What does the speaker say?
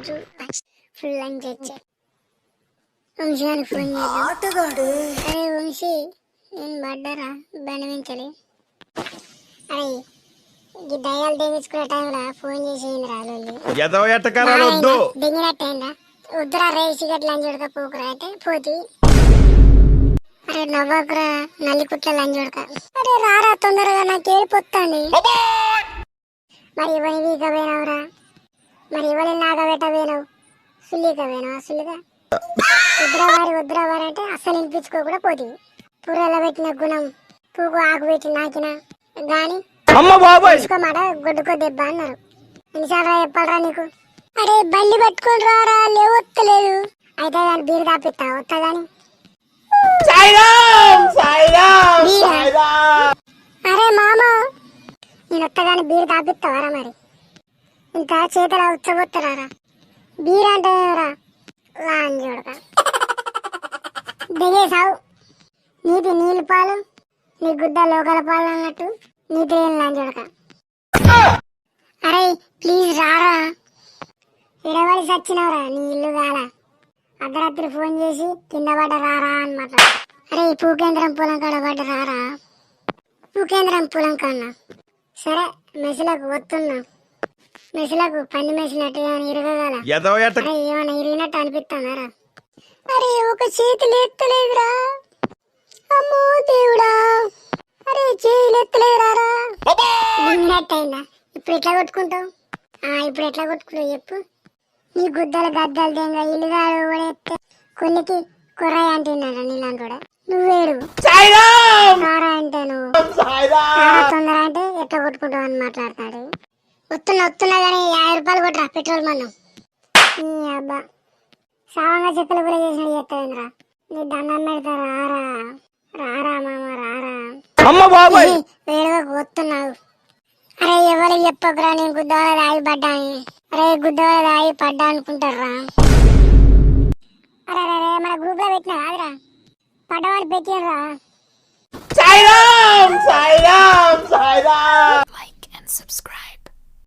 రోజు full enjoy చేయాలి. వంశీ గారికి ఫోన్ చేద్దాం. అరే వంశీ, నేను పడ్డారా బెనవించాలి. అరే ఈ దయాలు తెగించుకునే టైంలో ఫోన్ చేసేయండి రాళ్ళు దిగినట్టయిందా? వద్దురా రే సిగరెట్ లంచ్ ఉడక పోకురా అంటే పోతి. అరే నవ్వకురా నల్లికుట్ల లంచ్ ఉడక. అరే రారా తొందరగా, నాకు ఏడిపోతాండి. మరి ఇవన్నీ వీక పోయినావురా? మరి ఇవన్నీ నాగా పెట్ట పోయినావు? సుల్లిక పోయినావా? సుల్లిగా వద్దురావారి అంటే అస్సలు వినిపించుకోకుండా పోతివి. పూరలో పెట్టిన గుణం పూకు ఆకు పెట్టి నాకిన గాని తీసుకోమాట గొడ్డుకో దెబ్బ అన్నారు. ఎన్నిసార్లు చెప్పాలరా నీకు? అరే బండి పట్టుకొని రారా, లేవొత్తలేదు. అయితే దాన్ని బీరు దాపిస్తా వస్తా గాని. అరే మామ, నేను వస్తగాని బీరు తాపిస్తావారా? మరి ఇంత చేతలా ఉచ్చబోత్తరారా? బీర్ అంటే రా లాంజోడక దిగేసావు. నీటి నీళ్ళు పాలు, నీ గుడ్డ లోకల పాలు అన్నట్టు నీటి లాంజోడక. అరే ప్లీజ్ రారా, ఇడవడి సచ్చినవరా నీ ఇల్లు కాల. అర్ధరాత్రి ఫోన్ చేసి కింద పడ్డ రారా అనమాట. అరే పూకేంద్రం పొలం కాడ పడ్డ రారా? పూకేంద్రం పొలం కన్నా సరే మెసులకు వస్తున్నా. మెసులకు పని మెసినట్టు ఇరగగల. అరే ఏమన్నా ఇరిగినట్టు అనిపిస్తున్నారా? అరే ఒక చేతి ఎత్తలేదురా, అమ్మో దేవుడా. అరే చేతులు ఎత్తలేదురా, దిగినట్టయిందా? ఇప్పుడు ఎట్లా కొట్టుకుంటావు? ఇప్పుడు ఎట్లా కొట్టుకుంటావు చెప్పు? నీ గుద్దలు గద్దలు దేంగా ఇల్లుగా ఎత్తే కొన్నికి కుర్రాయి అంటున్నారా నీలాంటి కూడా? నువ్వేడు రారా అంటే నువ్వు తొందర అంటే ఎట్లా కొట్టుకుంటావు అని మాట్లాడతాడు. వస్తున్నా కానీ 50 రూపాయలు కొట్టరా పెట్రోల్ మనం. నీ అబ్బా సావంగా చెప్పులు కూడా చేసినట్టు చెప్తావేంద్రా? నీ దండం పెడతా రారా, రారా మామ రారా. వేడుగా వస్తున్నావు. అరే ఎవరు చెప్పకురా నేను గుద్దవాళ్ళ దాగి పడ్డా అని. అరే గుద్దవాళ్ళ దాగి పడ్డా అనుకుంటారా? అరే అరే మన గ్రూప్ లో పెట్టినా కాదురా, పడ్డవాళ్ళు పెట్టినరా. Like and subscribe.